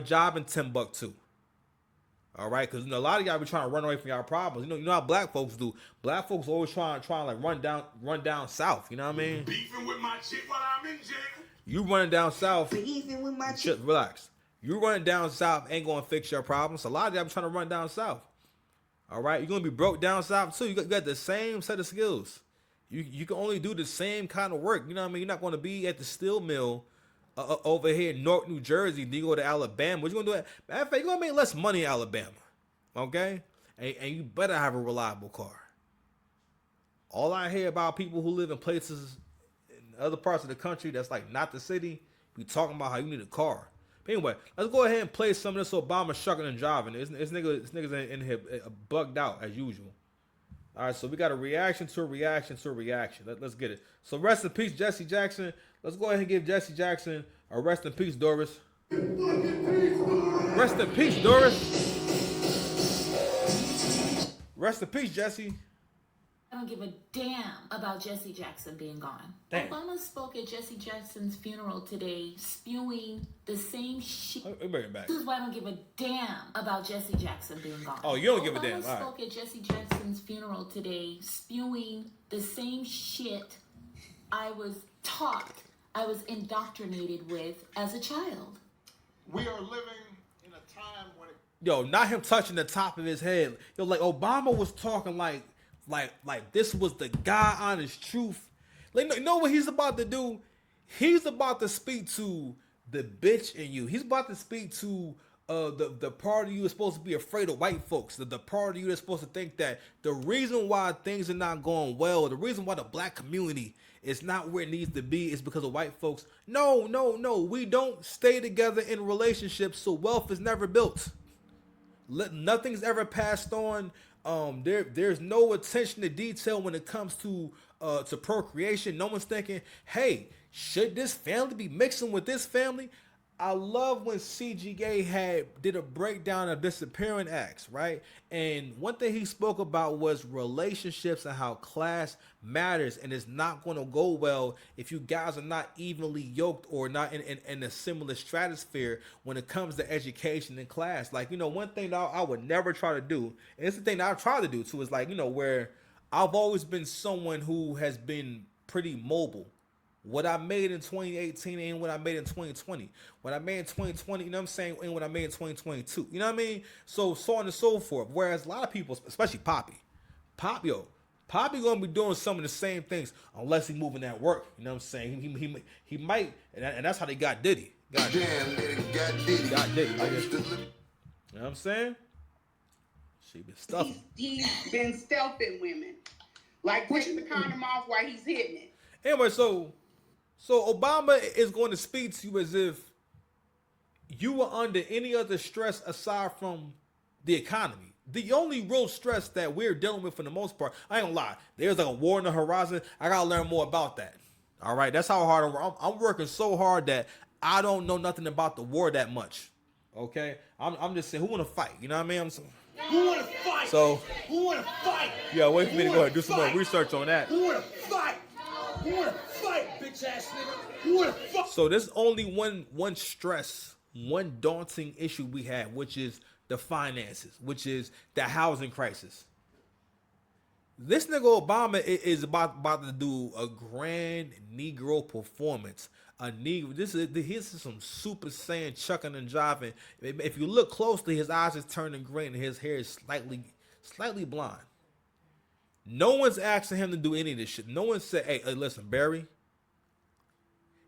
job in Timbuktu. All right, because a lot of y'all be trying to run away from y'all problems. You know how black folks do. Black folks always trying to like run down south. You know what I mean? Beefing with my chick while I'm in jail. You running down south. Beefing with my chick. Just relax. You running down south ain't gonna fix your problems. A lot of y'all be trying to run down south. All right, you're gonna be broke down south too. You got the same set of skills. You can only do the same kind of work. You know what I mean? You're not gonna be at the steel mill over here in North New Jersey. Then you go to Alabama. What you gonna do? Matter of fact, you're gonna make less money in Alabama. Okay, and you better have a reliable car. All I hear about people who live in places in other parts of the country that's like not the city, be talking about how you need a car. But anyway, let's go ahead and play some of this Obama shucking and driving. This niggas in here bugged out as usual. All right, so we got a reaction to a reaction to a reaction. Let's get it. So rest in peace, Jesse Jackson. Let's go ahead and give Jesse Jackson a rest in peace, Doris. Rest in peace, Doris. Rest in peace, Jesse. I don't give a damn about Jesse Jackson being gone. Damn. Obama spoke at Jesse Jackson's funeral today, spewing the same shit. Let me bring it back. This is why I don't give a damn about Jesse Jackson being gone. Oh, you don't give a damn. Obama All right. spoke at Jesse Jackson's funeral today, spewing the same shit I was taught, I was indoctrinated with as a child. We are living in a time when Yo, not him touching the top of his head. Yo, like Obama was talking like this was the God honest truth. Like, you know what he's about to do? He's about to speak to the bitch in you. He's about to speak to the part of you that's supposed to be afraid of white folks. The part of you that's supposed to think that the reason why things are not going well, the reason why the black community is not where it needs to be is because of white folks. No. We don't stay together in relationships, so wealth is never built. Nothing's ever passed on. There's no attention to detail when it comes to procreation. No one's thinking, hey, should this family be mixing with this family? I love when CGA did a breakdown of disappearing acts, right? And one thing he spoke about was relationships and how class matters, and it's not going to go well if you guys are not evenly yoked or not in a similar stratosphere when it comes to education and class. Like, one thing that I would never try to do, and it's the thing that I've tried to do too, is like, where I've always been someone who has been pretty mobile. What I made in 2018 and what I made in 2020. What I made in 2020, you know what I'm saying, and what I made in 2022. You know what I mean? So on and so forth. Whereas a lot of people, especially Poppy gonna be doing some of the same things unless he moving that work. You know what I'm saying? He might, and that's how they got Diddy. Got Diddy. You know what I'm saying? She been stuffing. He's been stealthing women, like pushing the condom off while he's hitting it. Anyway, so Obama is going to speak to you as if you were under any other stress aside from the economy. The only real stress that we're dealing with for the most part, I ain't gonna lie, there's like a war on the horizon. I gotta learn more about that. All right, that's how hard I'm working so hard that I don't know nothing about the war that much. Okay, I'm just saying, who wanna fight? You know what I mean? Who wanna fight? So who wanna fight? Yeah, wait for me to go ahead and do some more research on that. Who wanna fight? Who wanna fight, bitch ass nigga? Who wanna fight? So there's only one stress, one daunting issue we have, which is the finances, which is the housing crisis. This nigga Obama is about to do a grand Negro performance. This is some Super Saiyan chucking and jiving. If you look closely, his eyes is turning green and his hair is slightly blonde. No one's asking him to do any of this shit. No one said, hey, listen, Barry,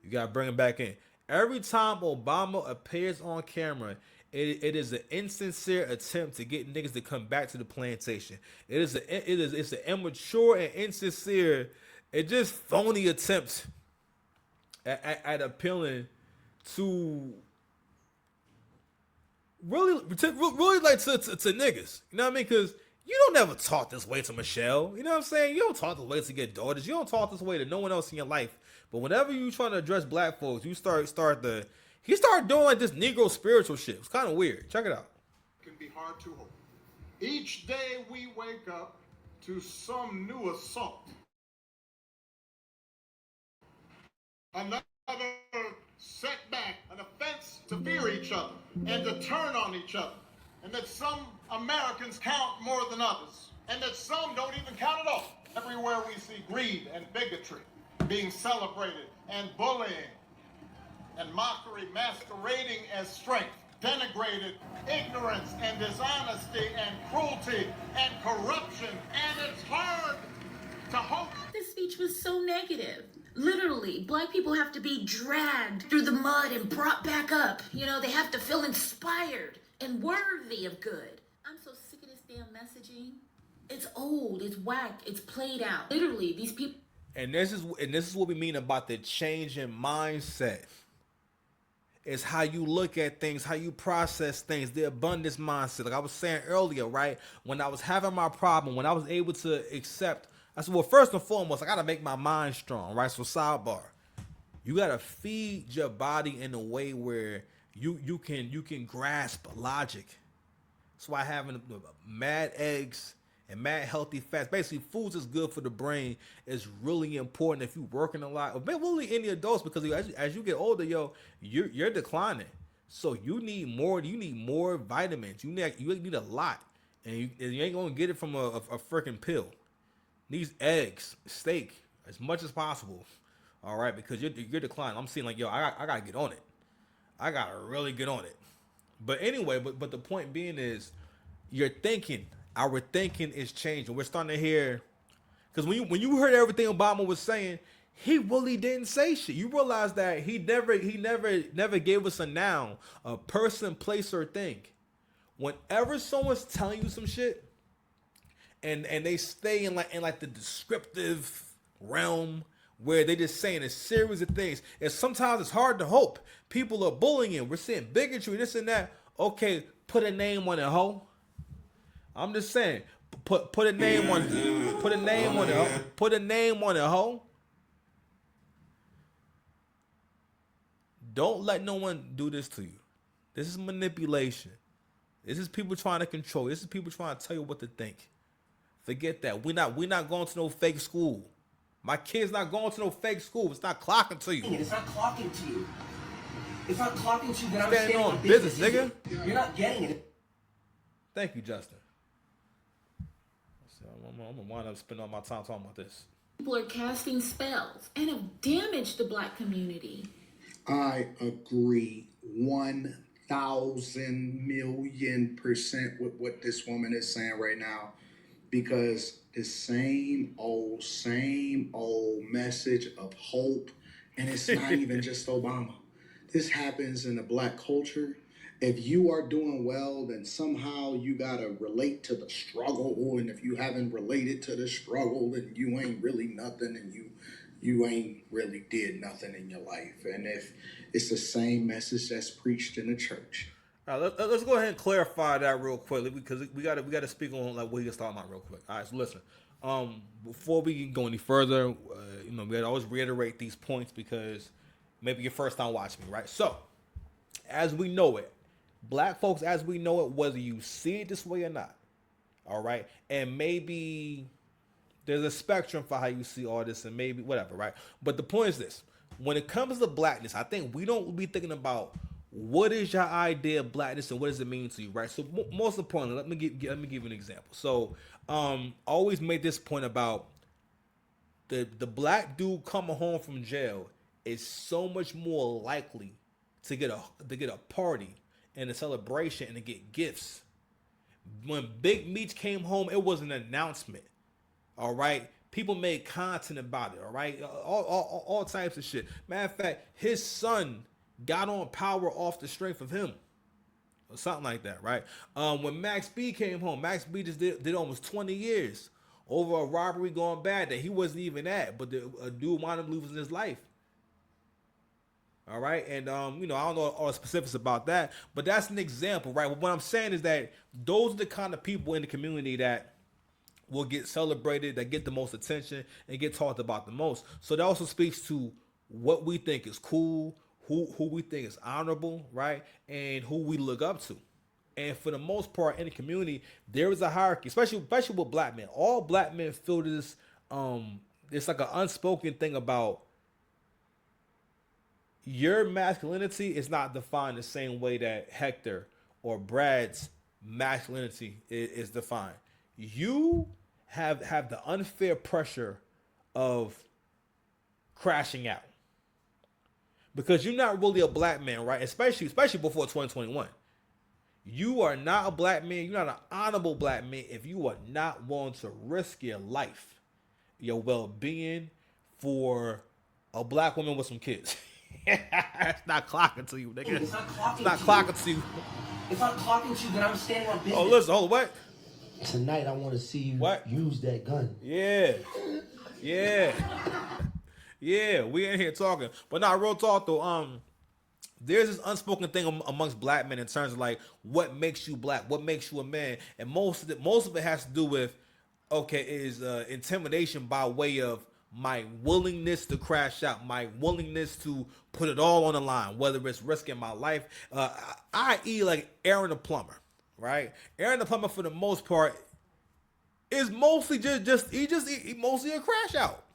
you got to bring him back in. Every time Obama appears on camera, it is an insincere attempt to get niggas to come back to the plantation. It's an immature and insincere, it just phony attempt at appealing to really like to niggas. You know what I mean? Because you don't never talk this way to Michelle. You know what I'm saying? You don't talk this way to your daughters. You don't talk this way to no one else in your life. But whenever you trying to address black folks, you start doing like this Negro spiritual shit. It's kind of weird. Check it out. it can be hard to hold. Each day we wake up to some new assault. Another other setback, an offense to fear each other and to turn on each other, and that some Americans count more than others, and that some don't even count at all. Everywhere we see greed and bigotry being celebrated, and bullying and mockery masquerading as strength, denigrated ignorance and dishonesty and cruelty and corruption, and it's hard to hope. This speech was so negative. Literally, black people have to be dragged through the mud and brought back up. You know, they have to feel inspired and worthy of good. I'm so sick of this damn messaging. It's old, it's whack, it's played out. Literally, these people. And this is what we mean about the change in mindset. It's how you look at things, how you process things, the abundance mindset. Like I was saying earlier, right? When I was having my problem, when I was able to accept, I said, well, first and foremost, I got to make my mind strong, right? So sidebar, you got to feed your body in a way where you can grasp logic. That's why having mad eggs and mad healthy fats, basically foods is good for the brain, is really important if you're working a lot, or really any adults, because as you get older, you're declining. So you need more vitamins. You need a lot, and you ain't gonna get it from a freaking pill. These eggs, steak, as much as possible. All right, because you're declining. I'm seeing like, I gotta get on it. I gotta really get on it. But anyway, but the point being is, our thinking is changing. We're starting to hear, because when you heard everything Obama was saying, he really didn't say shit. You realize that he never gave us a noun, a person, place, or thing. Whenever someone's telling you some shit, and they stay in like the descriptive realm where they just saying a series of things, and sometimes it's hard to hope. People are bullying. We're seeing bigotry, this and that. Okay, put a name on it, ho. I'm just saying, put a name on it. Put a name on it, ho. Put a name on it, ho. Don't let no one do this to you. This is manipulation. This is people trying to control. This is people trying to tell you what to think. Forget that. We're not going to no fake school. My kid's not going to no fake school. It's not clocking to you. It's not clocking to you. It's not clocking to you, then I'm Standing standing on business, nigga. You're not getting it. Thank you, Justin. So I'm gonna wind up spending all my time talking about this. People are casting spells and have damaged the black community. I agree 1,000,000,000% with what this woman is saying right now, because the same old message of hope, and it's not even just Obama. This happens in the black culture. If you are doing well, then somehow you gotta relate to the struggle, and if you haven't related to the struggle, then you ain't really nothing, and you ain't really did nothing in your life. And if it's the same message that's preached in the church. All right, let's go ahead and clarify that real quickly, because we gotta speak on like what he was talking about real quick. All right, so listen. Before we go any further, we gotta always reiterate these points because maybe your first time watching me, right? So, as we know it, black folks, as we know it, whether you see it this way or not, all right, and maybe there's a spectrum for how you see all this, and maybe whatever, right? But the point is this: when it comes to blackness, I think we don't be thinking about what is your idea of blackness and what does it mean to you, right? So most importantly, let me give you an example. So always made this point about the black dude coming home from jail is so much more likely to get a party and a celebration and to get gifts. When Big Meech came home, it was an announcement. All right, people made content about it. All right, all types of shit. Matter of fact, his son got on Power off the strength of him, or something like that, right? When Max B came home, Max B just did almost 20 years over a robbery gone bad that he wasn't even at, but a dude wound up losing his life. All right, and I don't know all the specifics about that, but that's an example, right? What I'm saying is that those are the kind of people in the community that will get celebrated, that get the most attention, and get talked about the most. So that also speaks to what we think is cool, who we think is honorable, right? And who we look up to. And for the most part in the community, there is a hierarchy, especially with black men. All black men feel this, it's like an unspoken thing about your masculinity is not defined the same way that Hector or Brad's masculinity is defined. You have the unfair pressure of crashing out because you're not really a black man, right? Especially before 2021. You are not a black man. You're not an honorable black man if you are not willing to risk your life, your well-being for a black woman with some kids. It's not clocking to you, nigga. Hey, it's not clocking, it's not clocking to you. If I'm clocking to you, then I'm standing on business. Oh, listen, hold on, what? Tonight I want to see you What? use that gun. Yeah. Yeah, we in here talking. But not real talk though. There's this unspoken thing amongst black men in terms of like what makes you black, what makes you a man, and most of it has to do with intimidation by way of my willingness to crash out, my willingness to put it all on the line, whether it's risking my life. I.e. like Aaron the plumber, right? Aaron the plumber for the most part is mostly he mostly a crash out.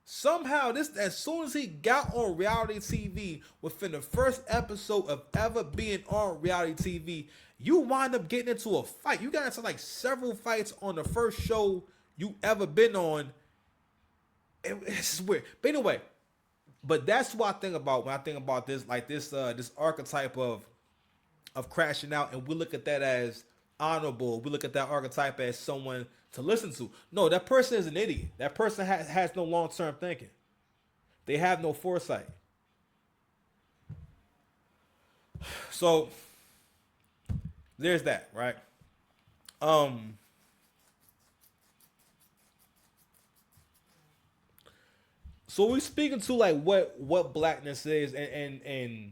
Somehow, as soon as he got on reality TV, within the first episode of ever being on reality TV, you wind up getting into a fight. You got into like several fights on the first show you ever been on. It's weird. But anyway, that's what I think about when I think about this, like this archetype of crashing out, and we look at that as honorable. We look at that archetype as someone to listen to. No, that person is an idiot. That person has no long-term thinking. They have no foresight. So there's that, right? So we're speaking to like what blackness is, and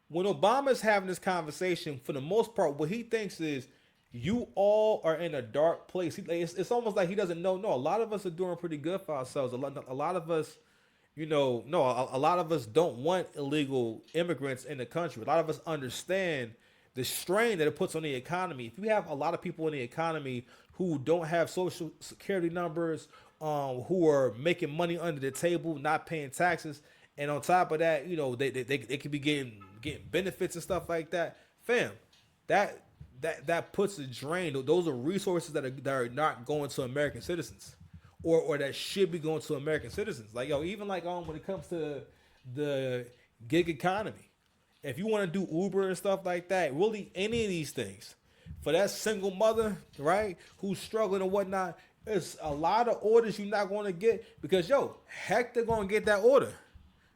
when Obama's having this conversation, for the most part, what he thinks is you all are in a dark place. It's almost like he doesn't know. No, a lot of us are doing pretty good for ourselves. A lot of us, a lot of us don't want illegal immigrants in the country. A lot of us understand the strain that it puts on the economy. If you have a lot of people in the economy who don't have social security numbers, who are making money under the table, not paying taxes, and on top of that, they could be getting benefits and stuff like that. Fam, that puts a drain. Those are resources that are not going to American citizens, or that should be going to American citizens. Like even like when it comes to the gig economy, if you want to do Uber and stuff like that, really any of these things, for that single mother, right, who's struggling and whatnot, it's a lot of orders you're not going to get because Hector going to get that order,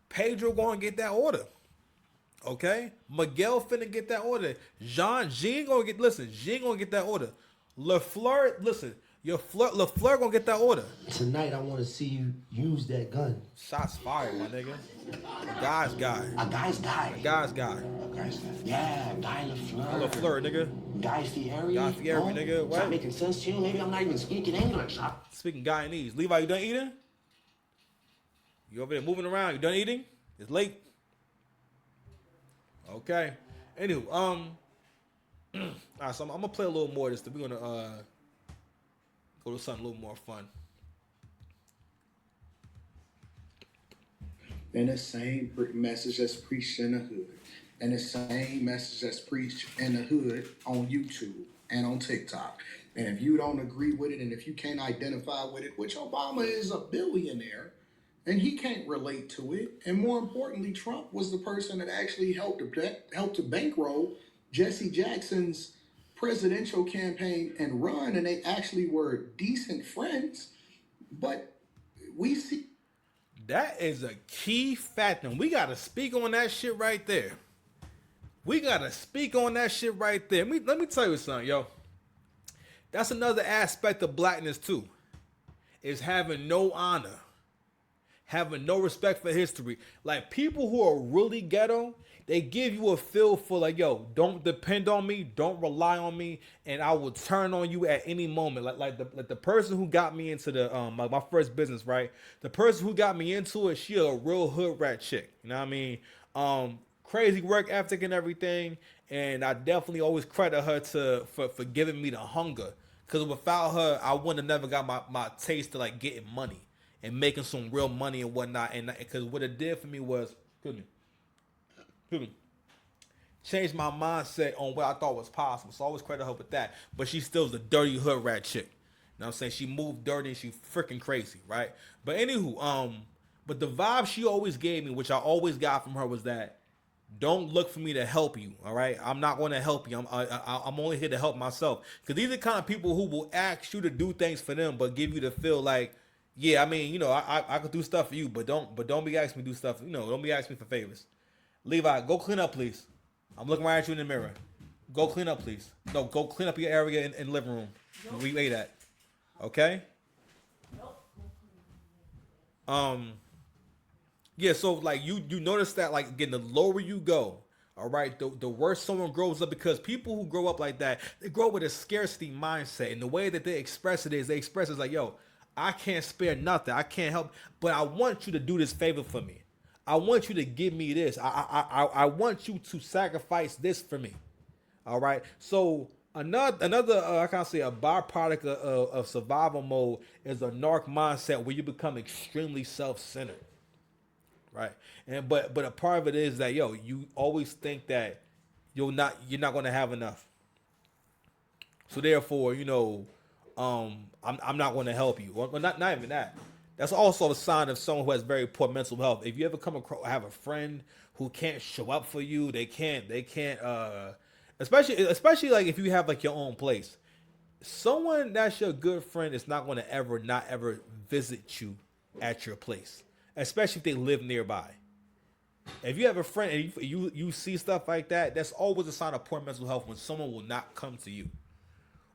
Pedro going to get that order. Okay, Miguel finna get that order. Jean gonna get that order. LaFleur, listen, LaFleur gonna get that order. Tonight I want to see you use that gun. Shots fired, my nigga. A guy's guy. A guy's guy. A guy's guy. A guy's guy. Yeah, Guy LaFleur. LaFleur, nigga. Guy Fieri. Guy Fieri, nigga. What? Is that making sense to you? Maybe I'm not even speaking English. Speaking Guyanese. Levi, you done eating? You over there moving around? You done eating? It's late. Okay. Anywho, all right, so I'm gonna play a little more of this. We're gonna go to something a little more fun. And the same message that's preached in the hood, and the same message that's preached in the hood on YouTube and on TikTok. And if you don't agree with it, and if you can't identify with it, which Obama is a billionaire, and he can't relate to it. And more importantly, Trump was the person that actually helped to bankroll Jesse Jackson's presidential campaign and run, and they actually were decent friends. But we see that is a key factor. And we gotta speak on that shit right there. Let me tell you something, yo. That's another aspect of blackness too, is having no honor. Having no respect for history. Like, people who are really ghetto, they give you a feel for like, don't depend on me, don't rely on me, and I will turn on you at any moment. Like the person who got me into the my first business, right? The person who got me into it, she a real hood rat chick. You know what I mean? Crazy work ethic and everything, and I definitely always credit her for giving me the hunger. Because without her, I wouldn't have never got my taste to like getting money. and making some real money and whatnot. And because what it did for me was, excuse me, changed my mindset on what I thought was possible. So I always credit her with that. But she still's a dirty hood rat chick. You know what I'm saying? She moved dirty and she freaking crazy, right? But anywho, but the vibe she always gave me, which I always got from her, was that don't look for me to help you, all right? I'm not going to help you. I'm only here to help myself. Because these are the kind of people who will ask you to do things for them, but give you the feel like, yeah, I mean, you know, I could do stuff for you, but don't be asking me to do stuff. You know, don't be asking me for favors. Levi, go clean up, please. I'm looking right at you in the mirror. Go clean up, please. No, go clean up your area in the living room. Nope. We ate at. Okay? Nope. Yeah, so like you notice that, like, again, the lower you go, all right, the worse someone grows up, because people who grow up like that, they grow up with a scarcity mindset, and the way that they express it is like, yo, I can't spare nothing, I can't help, but I want you to do this favor for me. I want you to give me this. I want you to sacrifice this for me. All right. So another I can't say a byproduct of survival mode is a narc mindset where you become extremely self-centered. Right. And but a part of it is that, yo, you always think that you're not going to have enough. So therefore, you know, I'm not going to help you. Well, not even that. That's also a sign of someone who has very poor mental health. If you ever come across, have a friend who can't show up for you, they can't especially like if you have like your own place. Someone that's your good friend is not going to not ever visit you at your place, especially if they live nearby. If you have a friend and you see stuff like that, that's always a sign of poor mental health, when someone will not come to you,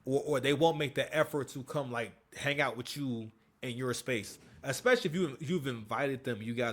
or they won't make the effort to come like hang out with you in your space. Especially if you've invited them, you guys